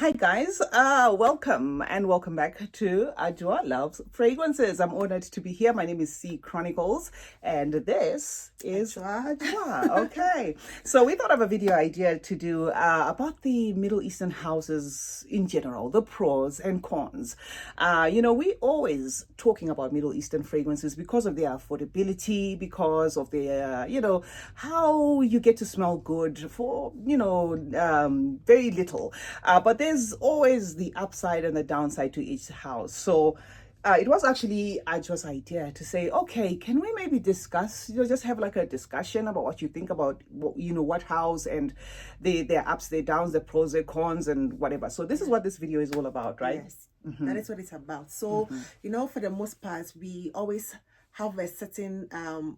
Hi guys, welcome and welcome back to Ajwa Loves Fragrances. I'm honored to be here. My name is C Chronicles and this is Ajwa. Okay, so we thought of a video idea to do about the Middle Eastern houses in general, the pros and cons. We always talking about Middle Eastern fragrances because of their affordability, because of their, how you get to smell good for, very little. But there's always the upside and the downside to each house. So it was actually Ajwa's idea to say, okay, can we maybe discuss, just have like a discussion about what you think about, what house and their ups, their downs, the pros, their cons, and whatever. So this is what this video is all about, right? Yes, that is what it's about. So, for the most part, we always have a certain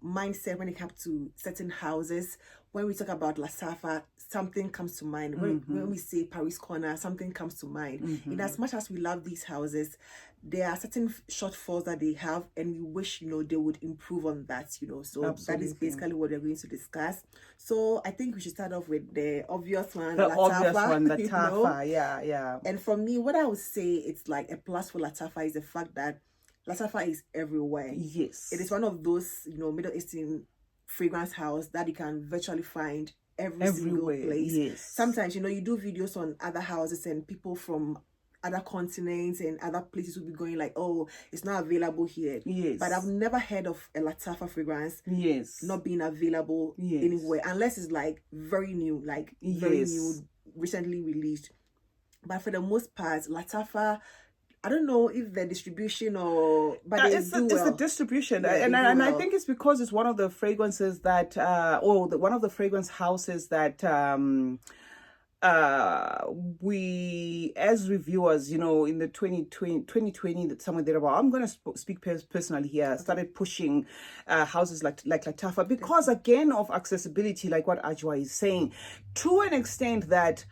mindset when it comes to certain houses. When we talk about LAFA, something comes to mind. When we say Paris Corner, something comes to mind. In as much as we love these houses, there are certain shortfalls that they have, and we wish, they would improve on that, So Absolutely. that is basically what we're going to discuss. So I think we should start off with the obvious one, The obvious LAFA, one, the LAFA, yeah. And for me, what I would say it's like a plus for LAFA is the fact that LAFA is everywhere. Yes. It is one of those, Middle Eastern fragrance house that you can virtually find everywhere, single place. Yes. Sometimes, you do videos on other houses and people from other continents and other places will be going like, oh, it's not available here. Yes. But I've never heard of a LAFA fragrance not being available anywhere, unless it's like very new, very new, recently released. But for the most part, LAFA, I don't know if the distribution but it's the distribution, and I think it's because it's one of the fragrances that, one of the fragrance houses that we as reviewers, in the 2020 that somewhere there about, I'm going to speak personally here, started pushing houses like LAFA because again of accessibility, like what Ajwa is saying, to an extent that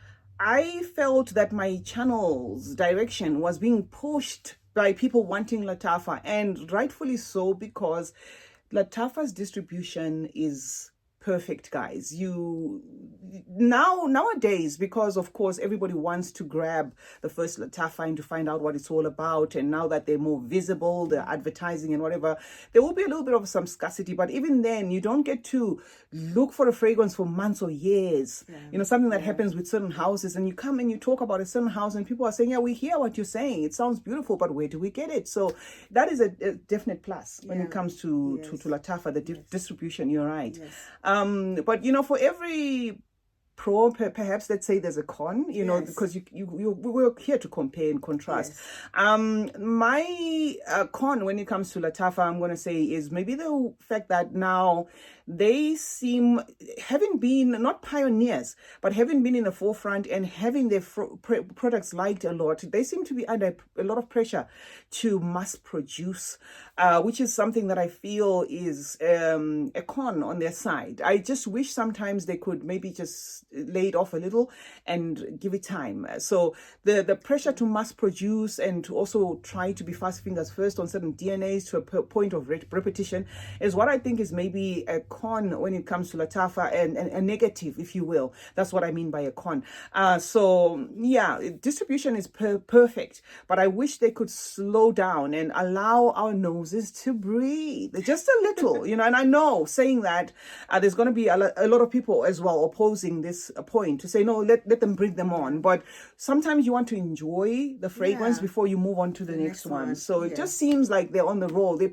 I felt that my channel's direction was being pushed by people wanting LAFA, and rightfully so, because LAFA's distribution is perfect, guys. Nowadays, because of course everybody wants to grab the first LAFA and to find out what it's all about, and now that they're more visible, the advertising and whatever, there will be a little bit of some scarcity, but even then you don't get to look for a fragrance for months or years. Something that happens with certain houses, and you come and you talk about a certain house and people are saying, yeah, we hear what you're saying, it sounds beautiful, but where do we get it? So that is a definite plus when it comes to LAFA, the distribution. You're right. But for every pro, perhaps let's say there's a con, because we're here to compare and contrast. My con when it comes to LAFA, I'm going to say, is maybe the fact that now they seem, having been not pioneers, but having been in the forefront and having their products liked a lot, they seem to be under a lot of pressure to mass produce, which is something that I feel is a con on their side. I just wish sometimes they could maybe just lay it off a little and give it time. So the pressure to mass produce and to also try to be fast fingers first on certain DNAs to a point of repetition is what I think is maybe a con when it comes to LAFA, and a negative, if you will. That's what I mean by a con. So yeah, distribution is perfect, but I wish they could slow down and allow our noses to breathe just a little, and I know saying that there's going to be a lot of people as well opposing this point to say, no, let them bring them on. But sometimes you want to enjoy the fragrance before you move on to the next one. So it just seems like they're on the roll. They,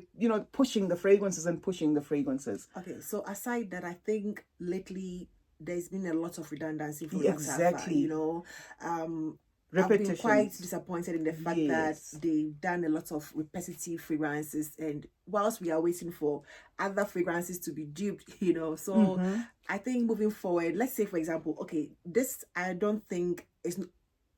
pushing the fragrances and pushing the fragrances. Okay, so aside that, I think lately there's been a lot of redundancy for exactly. LAFA. I've been quite disappointed in the fact that they've done a lot of repetitive fragrances, and whilst we are waiting for other fragrances to be duped, so I think moving forward, let's say for example, okay, this I don't think is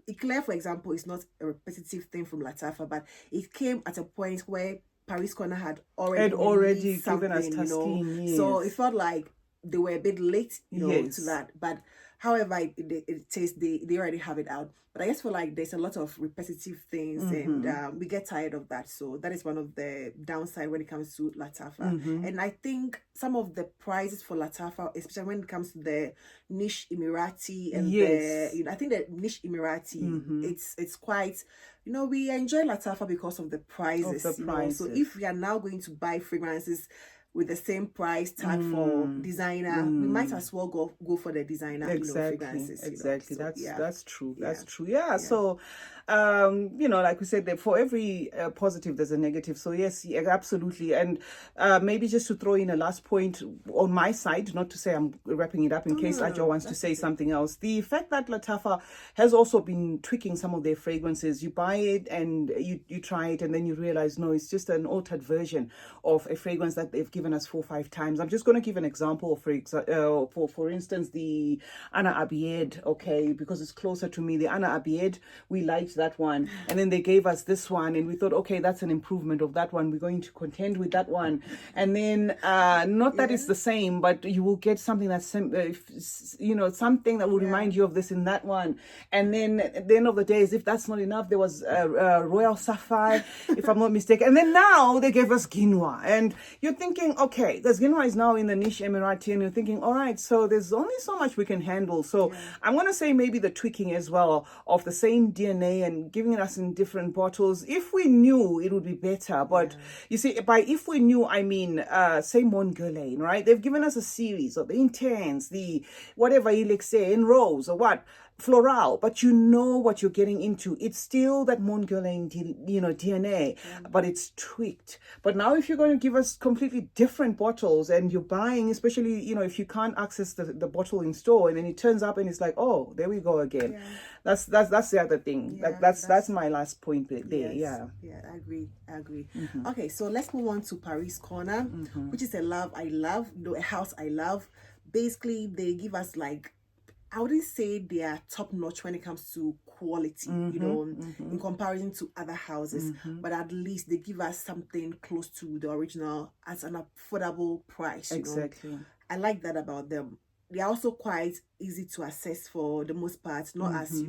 Eclair, for example, is not a repetitive thing from LAFA, but it came at a point where Paris Corner had already given us Taskin, so it felt like they were a bit late, to that. But however it tastes, they already have it out. But I just feel like there's a lot of repetitive things, and we get tired of that. So that is one of the downside when it comes to LATAFA. And I think some of the prices for LATAFA, especially when it comes to the niche Emirati and I think the niche Emirati, it's quite, we enjoy LATAFA because of the prices. So if we are now going to buy fragrances with the same price tag for designer, we might as well go for the designer fragrances. Exactly. So, that's true. That's true. Yeah. So, like we said, for every positive, there's a negative. So yes, absolutely. And maybe just to throw in a last point on my side, not to say I'm wrapping it up in case Ajo wants to say something else. The fact that LATAFA has also been tweaking some of their fragrances. You buy it and you try it, and then you realize, no, it's just an altered version of a fragrance that they've given us 4 or 5 times. I'm just going to give an example. For instance, the Ana Abied, okay, because it's closer to me. The Ana Abied, we liked that one, and then they gave us this one, and we thought, okay, that's an improvement of that one. We're going to contend with that one, and then not that it's the same, but you will get something that's something that will remind you of this in that one. And then at the end of the day, as if that's not enough, there was Royal Sapphire, if I'm not mistaken, and then now they gave us Guinea, and you're thinking, okay, because Guinea is now in the niche Emirati, and you're thinking, all right, so there's only so much we can handle. So I'm going to say maybe the tweaking as well of the same DNA and giving it us in different bottles. If we knew, it would be better. But you see, by if we knew, I mean, say Montguerlain, right? They've given us a series of the Intense, the whatever, Elixir, in Rose, or what, Floral, but you know what you're getting into. It's still that Montguerlain, DNA, but it's tweaked. But now if you're going to give us completely different bottles, and you're buying, especially, if you can't access the bottle in store, and then it turns up and it's like, oh, there we go again. That's the other thing. That's my last point there. Yes. I agree. Okay, so let's move on to Paris Corner, which is a house I love. Basically, they give us I wouldn't say they are top notch when it comes to quality, in comparison to other houses, but at least they give us something close to the original at an affordable price. Exactly. I like that about them. They're also quite easy to access for the most part, not as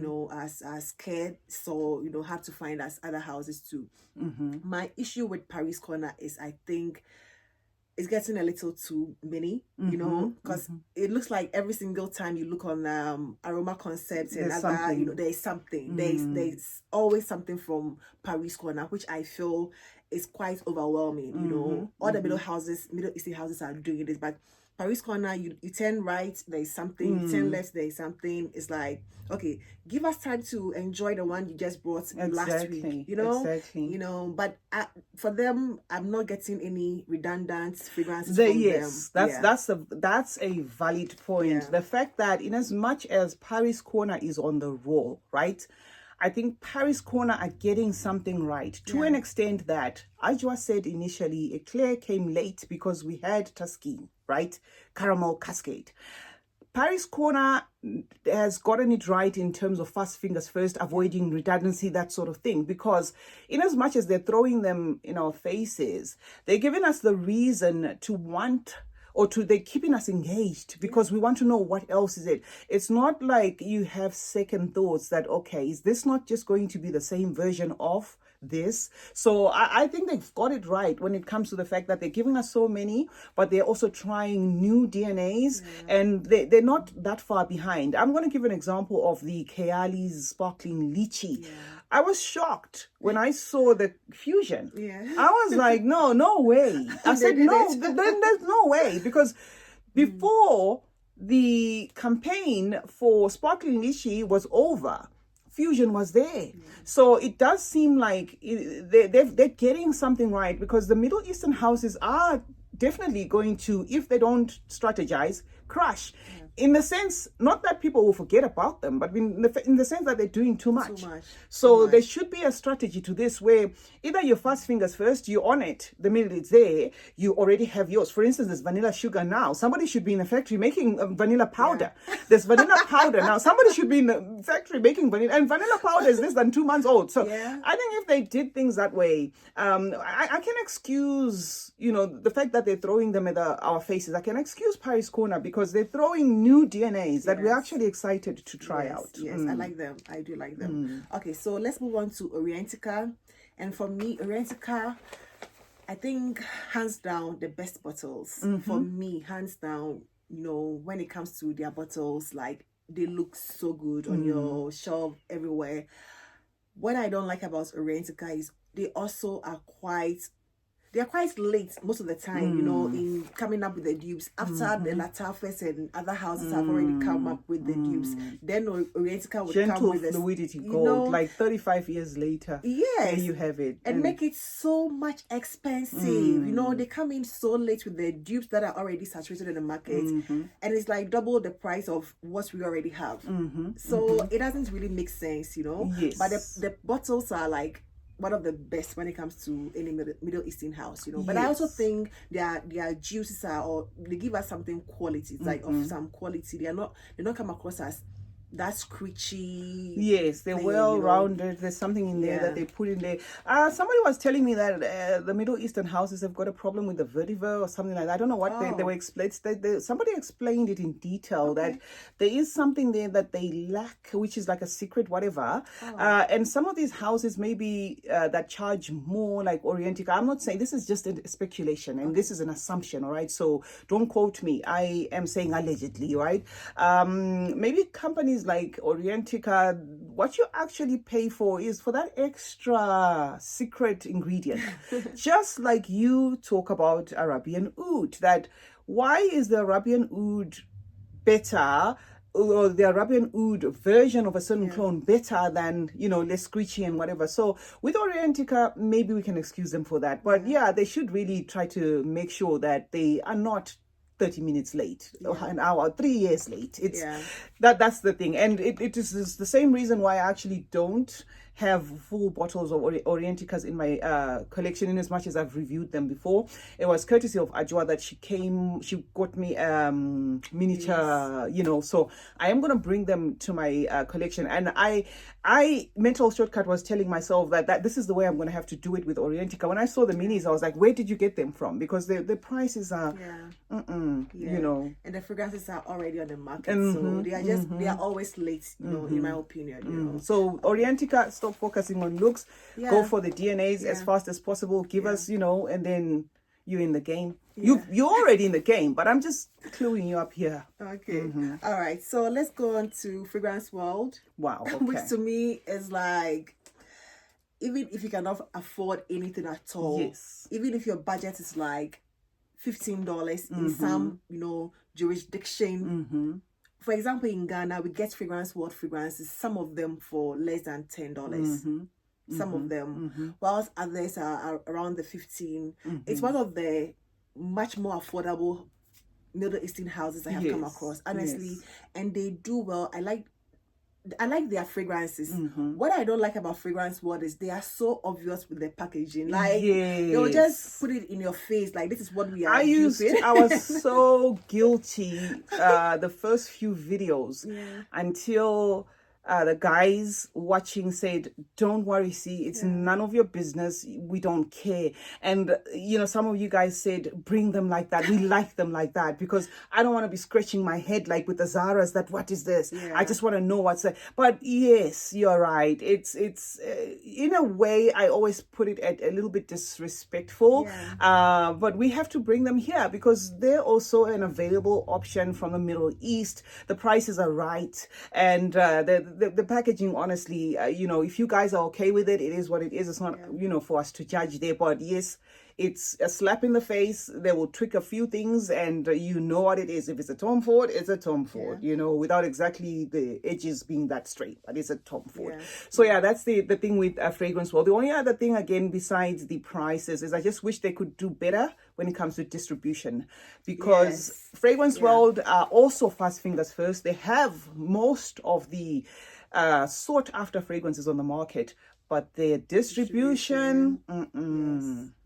as scared, so hard to find as other houses too. My issue with Paris Corner is I think it's getting a little too many, because it looks like every single time you look on Aroma Concepts and there's something. There's always something from Paris Corner, which I feel is quite overwhelming. All the Middle Eastern houses are doing this, but Paris Corner, you turn right, there's something. You turn left, there's something. It's like, okay, give us time to enjoy the one you just brought last week. Exactly. But for them, I'm not getting any redundant fragrances from them. That's a valid point. The fact that in as much as Paris Corner is on the roll, right? I think Paris Corner are getting something right to an extent that Ajwa said initially, Eclair came late because we had Tusky, right? Caramel Cascade. Paris Corner has gotten it right in terms of fast fingers first, avoiding redundancy, that sort of thing. Because in as much as they're throwing them in our faces, they're giving us the reason to want, or they're keeping us engaged because we want to know what else is it. It's not like you have second thoughts that, okay, is this not just going to be the same version of this? So I think they've got it right when it comes to the fact that they're giving us so many, but they're also trying new DNAs, and they're not that far behind. I'm going to give an example of the Kayali's Sparkling Lychee. I was shocked when I saw the fusion. I was like, no way. I said, no, there's no way. Because before the campaign for Sparkling Lychee was over, fusion was there. So it does seem like they're getting something right, because the Middle Eastern houses are definitely going to, if they don't strategize, crash. In the sense, not that people will forget about them, but in the sense that they're doing too much. So there should be a strategy to this where either you fast fingers first, you on it, the minute it's there, you already have yours. For instance, there's vanilla sugar now. Somebody should be in a factory making vanilla powder. There's vanilla powder now. Somebody should be in a factory making vanilla. And vanilla powder is less than 2 months old. So I think if they did things that way, I can excuse, the fact that they're throwing them at our faces. I can excuse Paris Corner because they're throwing new new DNAs that we're actually excited to try out. Yes, I like them. I do like them. Okay, so let's move on to Orientica. And for me, Orientica, I think hands down the best bottles. For me, hands down, you know, when it comes to their bottles, like they look so good on your shelf everywhere. What I don't like about Orientica is they also are quite late most of the time, you know, in coming up with the dupes. After the LAFA and other houses have already come up with the dupes, then Orientica would come with this fluidity gold, know, like 35 years later. Yes, there you have it, and make it so much expensive. You know, they come in so late with the dupes that are already saturated in the market, and it's like double the price of what we already have. So it doesn't really make sense, you know. Yes, but the bottles are like one of the best when it comes to any Middle Eastern house, you know. But I also think their juices are, or they give us something quality, it's like of some quality. They don't come across as that screechy. Yes, they're well rounded. There's something in there that they put in there. Somebody was telling me that the Middle Eastern houses have got a problem with the vetiver or something like that. I don't know what they were explained. Somebody explained it in detail that there is something there that they lack, which is like a secret, whatever. And some of these houses maybe that charge more, like Orientica. I'm not saying, this is just a speculation and this is an assumption, all right? So don't quote me. I am saying allegedly, right? Maybe companies like Orientica, what you actually pay for is for that extra secret ingredient. Just like you talk about Arabian Oud, that why is the Arabian Oud better, or the Arabian Oud version of a certain clone better than, you know, less screechy and whatever. So with Orientica, maybe we can excuse them for that. But yeah, they should really try to make sure that they are not 30 minutes late, an hour, 3 years late. It's that's the thing. And it is the same reason why I actually don't have full bottles of Orienticas in my collection, in as much as I've reviewed them before. It was courtesy of Ajwa that she got me miniature, you know, so I am going to bring them to my collection. And I mental shortcut was telling myself that this is the way I'm going to have to do it with Orientica. When I saw the minis, I was like, where did you get them from? Because the prices are you know, and the fragrances are already on the market, so they are always late, you know, in my opinion, you know. So Orientica, stop focusing on looks, go for the DNAs as fast as possible, give us, you know, and then you're in the game. You're already in the game, but I'm just cluing you up here. Okay. All right, so let's go on to Fragrance World. Wow. Okay. Which to me is like, even if you cannot afford anything at all, even if your budget is like $15 in some, you know, jurisdiction. For example, in Ghana, we get Fragrance World fragrances, some of them for less than $10. Some of them, whilst others are around the 15. It's one of the much more affordable Middle Eastern houses I have come across, honestly, and they do well. I like their fragrances. What I don't like about Fragrance World is they are so obvious with their packaging. Like they'll just put it in your face, like this is what we are. I was so guilty the first few videos until the guys watching said, don't worry, see, it's none of your business, we don't care. And you know, some of you guys said, bring them like that, we like them like that, because I don't want to be scratching my head like with the Zaras, that what is this, I just want to know what's that. But yes, you're right, it's in a way I always put it at a little bit disrespectful, but we have to bring them here because they're also an available option from the Middle East. The prices are right, and the packaging, honestly, you know, if you guys are okay with it, it is what it is. It's not, you know, for us to judge there. But yes, it's a slap in the face. They will trick a few things, and you know what it is. If it's a Tom Ford, it's a Tom Ford, you know, without exactly the edges being that straight. But it's a Tom Ford. So yeah, that's the thing with Fragrance World. The only other thing, again, besides the prices, is I just wish they could do better when it comes to distribution, because Fragrance World are also fast fingers first. They have most of the sought after fragrances on the market, but their distribution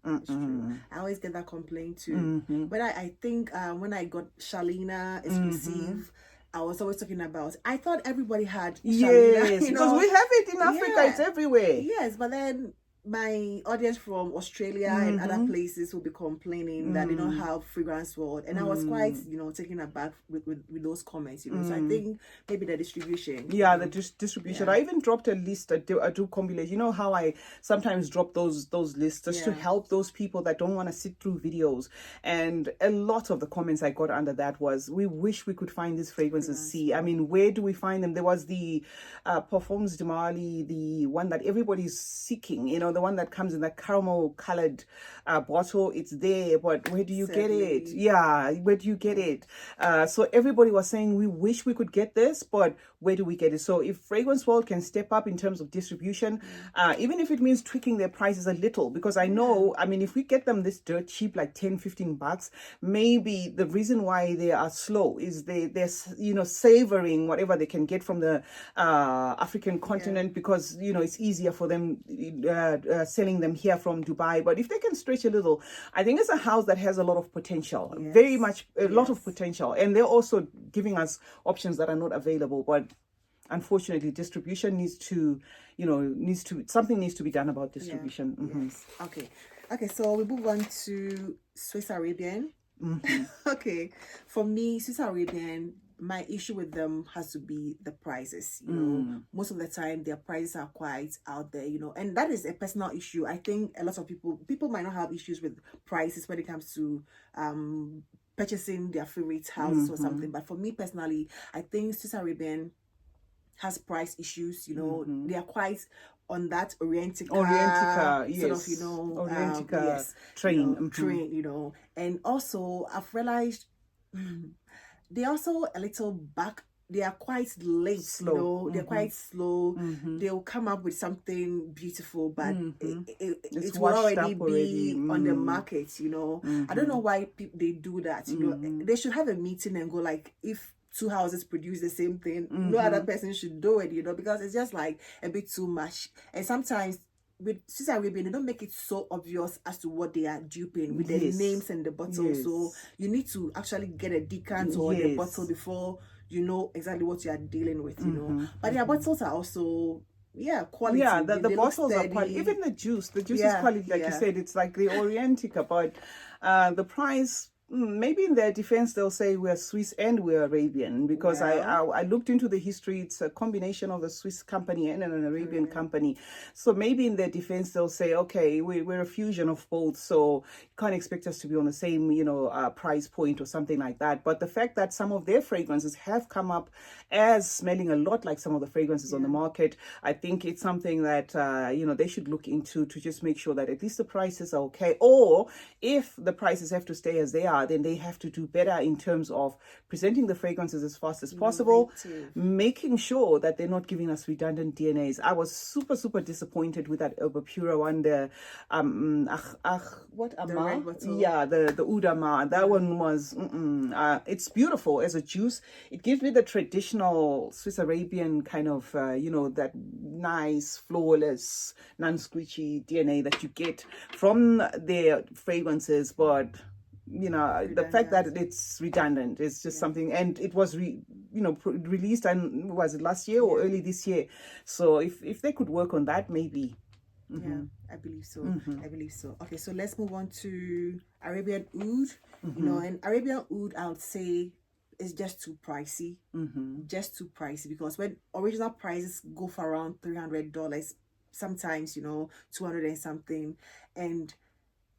That's true. I always get that complaint too. But I think when I got Shalina exclusive, I was always talking about, I thought everybody had Shalina, because we have it in Africa, it's everywhere. Yes, but then my audience from Australia and other places will be complaining that they don't have Fragrance World, and I was quite, taken aback with those comments, So I think maybe the distribution. Yeah, the distribution. I even dropped a list, a do compilation. You know how I sometimes drop those lists just to help those people that don't want to sit through videos. And a lot of the comments I got under that was, we wish we could find these fragrances. I mean, where do we find them? There was the Parfums de Mali, the one that everybody's seeking, the one that comes in that caramel colored bottle. It's there, but where do you get it? Yeah, where do you get it? So everybody was saying, we wish we could get this, but where do we get it? So if Fragrance World can step up in terms of distribution, even if it means tweaking their prices a little, because I know, I mean, if we get them this dirt cheap, like 10-15 bucks, maybe the reason why they are slow is they're savoring whatever they can get from the African continent, because it's easier for them selling them here from Dubai. But if they can stretch a little, I think it's a house that has a lot of potential, very much a lot of potential, and they're also giving us options that are not available. But unfortunately, distribution needs to something needs to be done about distribution. Okay, so we move on to Swiss Arabian. Okay, for me, Swiss Arabian, my issue with them has to be the prices. Most of the time their prices are quite out there, and that is a personal issue. I think a lot of people might not have issues with prices when it comes to purchasing their favorite house or something, but for me personally, I think Swiss Arabian has price issues. They are quite on that Orientica yes, sort of, Orientica train, and also I've realized they're also a little back. They are quite late, slow. They're quite slow. They'll come up with something beautiful, but it will already be on the market. I don't know why they do that. They should have a meeting and go like, if two houses produce the same thing, no other person should do it, because it's just like a bit too much. And sometimes with Swiss Arabian, they don't make it so obvious as to what they are duping with the names and the bottles. So you need to actually get a decant or the bottle before you know exactly what you are dealing with, But their bottles are also quality. Yeah, the bottles are quality. Even the juice is quality, like you said. It's like the Orientica, but the price, maybe in their defense they'll say we're Swiss and we're Arabian, because I looked into the history. It's a combination of a Swiss company and an Arabian company. So maybe in their defense they'll say, okay, we're a fusion of both, so you can't expect us to be on the same price point or something like that. But the fact that some of their fragrances have come up as smelling a lot like some of the fragrances on the market, I think it's something that they should look into, to just make sure that at least the prices are okay. Or if the prices have to stay as they are, then they have to do better in terms of presenting the fragrances as fast as possible, making sure that they're not giving us redundant DNAs. I was super, super disappointed with that Herba Pura one, the Oud Amar. That one was, it's beautiful as a juice. It gives me the traditional Swiss Arabian kind of, that nice, flawless, non-squishy DNA that you get from their fragrances, but the fact that it's redundant is just something, and it was released, and was it last year or early this year? So if they could work on that, maybe. I believe so. Okay, so let's move on to Arabian Oud. And Arabian Oud, I would say, is just too pricey. Because when original prices go for around $300, sometimes 200 and something, and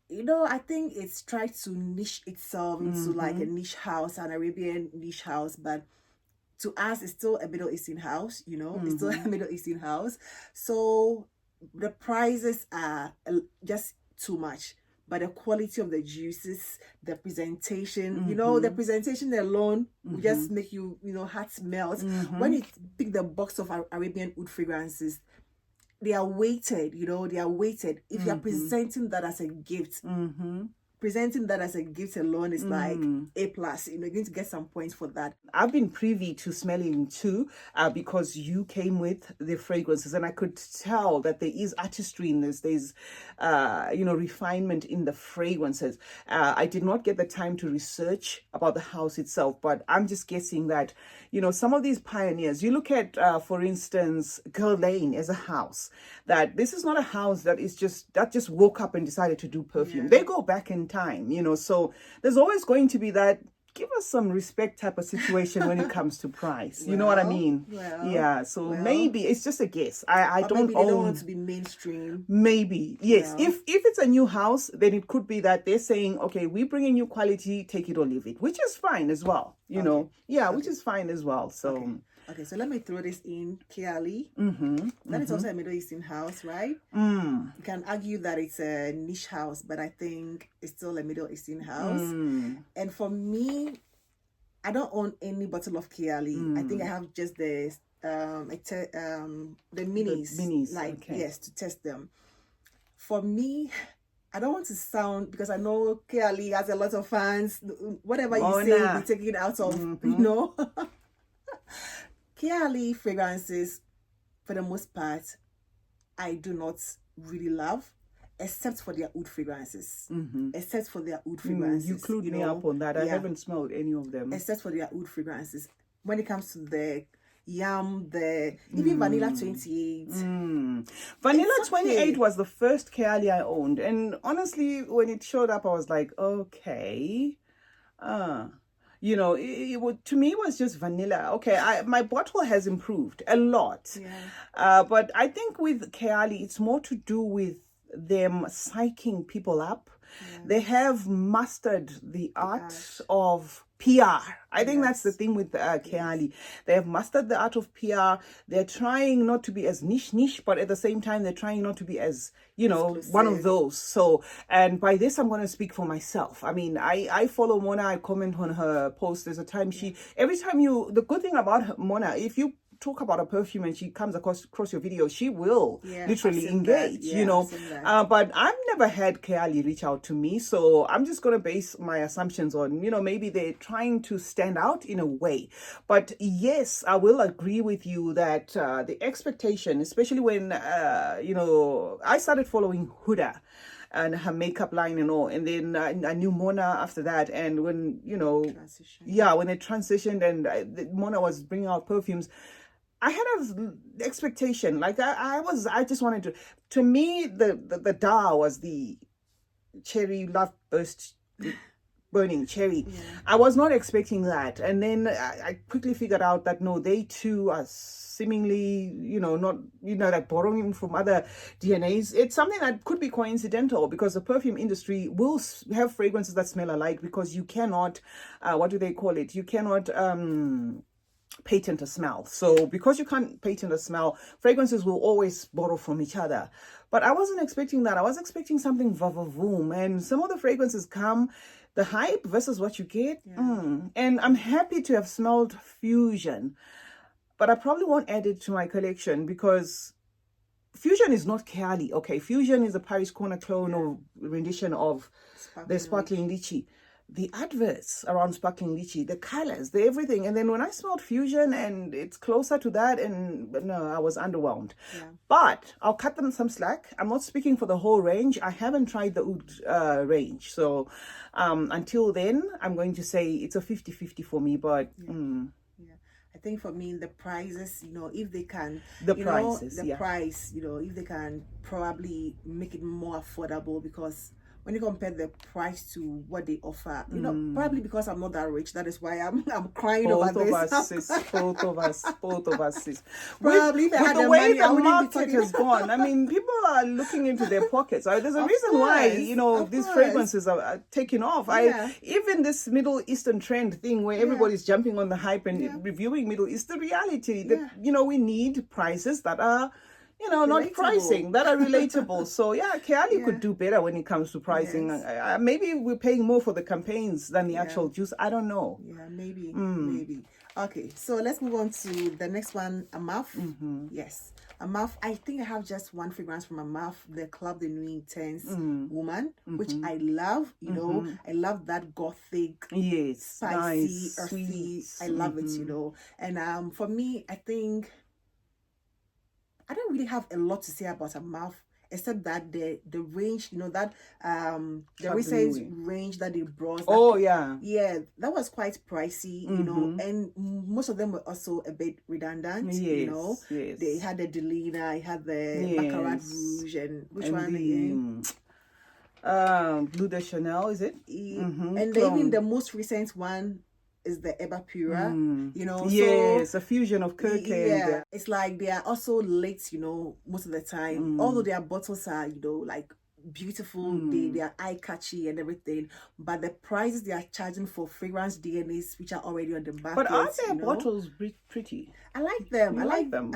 I think it's tried to niche itself into like a niche house, an Arabian niche house, but to us, it's still a Middle Eastern house, it's still a Middle Eastern house. So the prices are just too much. But the quality of the juices, the presentation, the presentation alone will just make you, hearts melt. When you pick the box of Arabian Oud fragrances, they are weighted, they are weighted. If you are presenting that as a gift, presenting that as a gift alone is like A+. You're going to get some points for that. I've been privy to smelling too, because you came with the fragrances, and I could tell that there is artistry in this. There's, refinement in the fragrances. I did not get the time to research about the house itself, but I'm just guessing that, some of these pioneers, you look at, for instance, Girl Lane as a house, that this is not a house that just woke up and decided to do perfume. They go back in time, so there's always going to be that give us some respect type of situation when it comes to price. You know what I mean? So maybe it's just a guess. I don't maybe they don't want to be mainstream. Maybe, yes. If it's a new house, then it could be that they're saying, okay, we bring in new quality, take it or leave it, which is fine as well. Which is fine as well. So okay, so let me throw this in. Kage. That is also a Middle Eastern house, right? You can argue that it's a niche house, but I think it's still a Middle Eastern house. And for me, I don't own any bottle of Kage. I think I have just the minis, to test them. For me, I don't want to sound, because I know Kage has a lot of fans. Whatever you say will be taken out of, Kage fragrances, for the most part, I do not really love, except for their oud fragrances. Except for their oud fragrances. You clued me up on that. I haven't smelled any of them. Except for their oud fragrances. When it comes to the yam, even Vanilla 28. Vanilla 28 was the first Kage I owned. And honestly, when it showed up, I was like, okay. To me, it was just vanilla. Okay, my bottle has improved a lot. But I think with Kage, it's more to do with them psyching people up. They have mastered the art of PR. I think that's the thing with Kage. They have mastered the art of PR. They're trying not to be as niche, but at the same time, they're trying not to be as, exclusive. One of those. So, and by this, I'm going to speak for myself. I mean, I follow Mona. I comment on her post. There's a time the good thing about Mona, if you talk about a perfume and she comes across your video, she will literally engage, but I've never had Kage reach out to me, so I'm just going to base my assumptions on, maybe they're trying to stand out in a way. But yes, I will agree with you that the expectation, especially when I started following Huda and her makeup line and all, and then I knew Mona after that, and when when they transitioned and Mona was bringing out perfumes, I had an expectation. Like I just wanted to me, the Da was the cherry love burst burning cherry. I was not expecting that. And then I quickly figured out that no, they too are seemingly, not, like borrowing from other DNAs. It's something that could be coincidental, because the perfume industry will have fragrances that smell alike, because you cannot, what do they call it? You cannot, patent a smell. So because you can't patent a smell, fragrances will always borrow from each other. But I wasn't expecting that. I was expecting something vavavoom, and some of the fragrances come, the hype versus what you get. And I'm happy to have smelled Fusion, but I probably won't add it to my collection, because Fusion is not Kage. Okay, Fusion is a Paris Corner clone or rendition of the Sparkling Lychee. The adverts around Sparkling Lychee, the colors, the everything. And then when I smelled Fusion and it's closer to that, but no, I was underwhelmed. But I'll cut them some slack. I'm not speaking for the whole range. I haven't tried the Oud range. So until then, I'm going to say it's a 50-50 for me. But I think for me, the prices, if they can, price, if they can probably make it more affordable, because when you compare the price to what they offer, probably because I'm not that rich, that is why I'm crying over this. Both of us, sis. Probably with the way the market has gone, I mean, people are looking into their pockets. There's a reason why, these fragrances are taking off. Even this Middle Eastern trend thing where everybody's jumping on the hype and reviewing Middle East, the reality that, we need prices that are, not pricing, that are relatable. So Kage could do better when it comes to pricing. Maybe we're paying more for the campaigns than the actual juice. I don't know. Maybe. Okay, so let's move on to the next one, Amaf. Yes. Amaf, I think I have just one fragrance from Amaf, the Club de Nuit Intense Woman, which I love. You know, I love that gothic, spicy, nice, earthy. sweet. I love it, you know. And for me, I think I don't really have a lot to say about Amaf, except that the range, you know, that the recent range that they brought. Yeah, that was quite pricey, you know, and most of them were also a bit redundant. You know, they had the Delina, I had the Baccarat Rouge, and which one again? Blue de Chanel, is it? And even the most recent one is the Eba Pura, you know. Yes, so, a fusion of Kage. Yeah, it's like they are also late, you know, most of the time. Although their bottles are, you know, like beautiful, they are eye catchy and everything, but the prices they are charging for fragrance DNAs which are already on the market. But are their bottles pretty? I like them. I like them.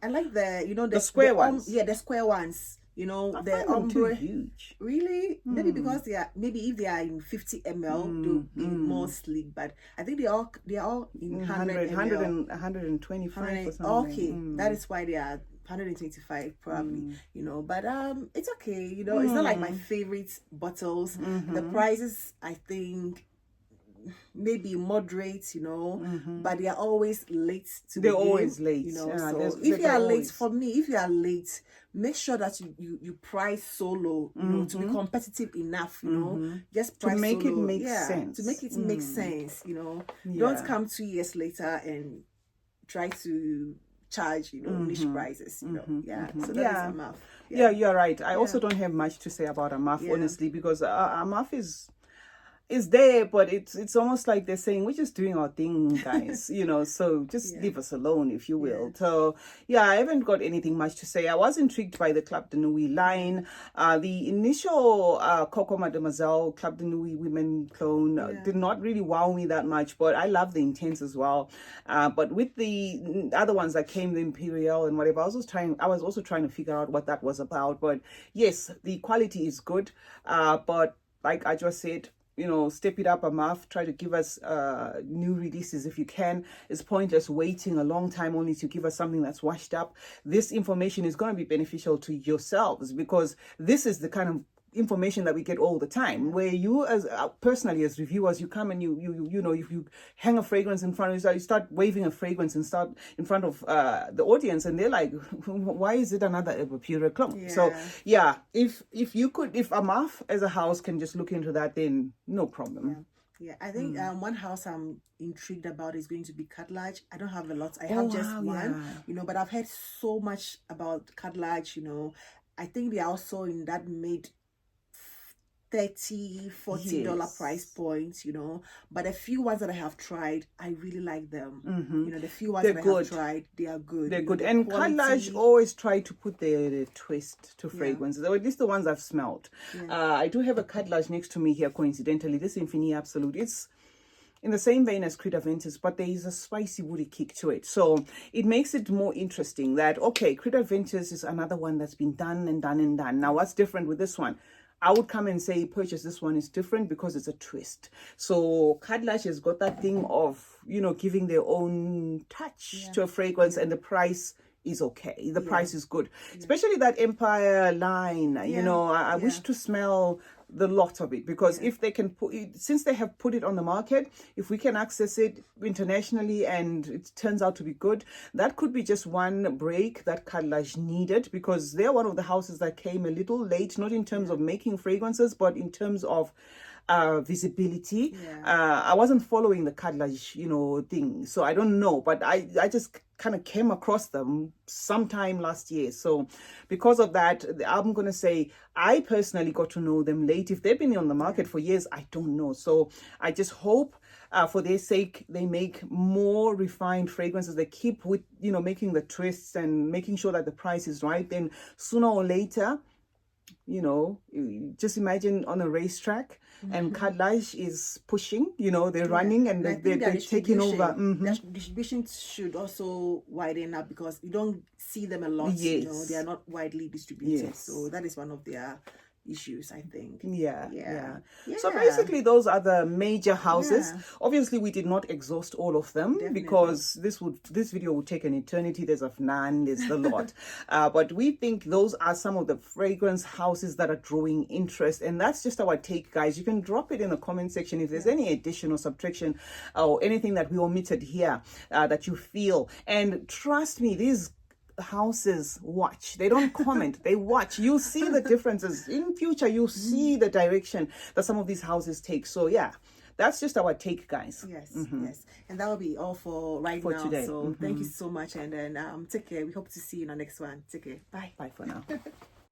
I like the, you know, the square ones. Yeah, the square ones. You know, the ombre huge. Really? Maybe because they are, maybe if they are in 50 ml, they'll be more sleek. But I think they are in 100 ml. 125 or something. Okay, that is why they are 125 probably. You know, but it's okay. You know, it's not like my favorite bottles. The prices, I think, maybe moderate, you know, but they are always late to they're always late, you know. So if you are late, for me, if you are late, make sure that you price so low, you know, to be competitive enough, you know, just price to make so it low. make sense, to make it make sense, you know. Don't come 2 years later and try to charge, you know, niche prices, you know. So that is Amaf. Yeah, you're right. I also don't have much to say about Amaf, honestly, because Amaf is there, but it's almost like they're saying, we're just doing our thing, guys, you know, so just leave us alone, if you will. So I haven't got anything much to say. I was intrigued by the Club de Nuit line. The initial Coco Mademoiselle Club de Nuit women clone did not really wow me that much, but I love the Intense as well. But with the other ones that came, the Imperial and whatever, I was also trying to figure out what that was about. But yes, the quality is good, but like I just said, you know, step it up a month, try to give us new releases if you can. It's pointless waiting a long time only to give us something that's washed up. This information is going to be beneficial to yourselves, because this is the kind of information that we get all the time, where you as personally as reviewers, you come and you know, if you hang a fragrance in front of you, start waving a fragrance and start in front of the audience, and they're like, why is it another Eba Pura clone? So if Amaf as a house can just look into that, then no problem. I think one house I'm intrigued about is going to be Kage. I don't have a lot. I have just one, you know, but I've heard so much about Kage, you know. I think they are also in that mid $30-$40 price points, you know, but a few ones that I have tried, I really like them. You know, the few ones that I have tried, they are good. They're good. And Kage always try to put their twist to fragrances, or at least the ones I've smelled. I do have a Kage next to me here, coincidentally. This Infini Absolute. It's in the same vein as Creed Aventus, but there is a spicy woody kick to it. So it makes it more interesting that, okay, Creed Aventus is another one that's been done and done and done. Now, what's different with this one? I would come and say, purchase this one is different because it's a twist. So Kage has got that thing of, you know, giving their own touch to a fragrance, and the price is okay. The price is good. Especially that Empire line, you know, I wish to smell the lot of it, because if they can put it, since they have put it on the market, if we can access it internationally and it turns out to be good, that could be just one break that Kage needed, because they're one of the houses that came a little late, not in terms of making fragrances, but in terms of visibility. I wasn't following the Kage, you know, thing, so I don't know, but I just kind of came across them sometime last year. So because of that, I'm going to say I personally got to know them late. If they've been on the market for years, I don't know. So I just hope for their sake, they make more refined fragrances. They keep with, you know, making the twists and making sure that the price is right. Then sooner or later, you know, just imagine on a racetrack and Kage is pushing, you know, they're running and they're taking over. Their distribution should also widen up, because you don't see them a lot. You know, they are not widely distributed. So that is one of their issues, I think. Yeah. So basically those are the major houses. Obviously we did not exhaust all of them, because this video would take an eternity. There's a Fnan, there's a lot. But we think those are some of the fragrance houses that are drawing interest, and that's just our take, guys. You can drop it in the comment section if there's any addition or subtraction or anything that we omitted here that you feel. And trust me, these houses watch, they don't comment, they watch. You see the differences in future, you see the direction that some of these houses take. So yeah, that's just our take, guys. Yes. And that will be all for now today. So thank you so much, and then take care. We hope to see you in the next one. Take care. Bye For now.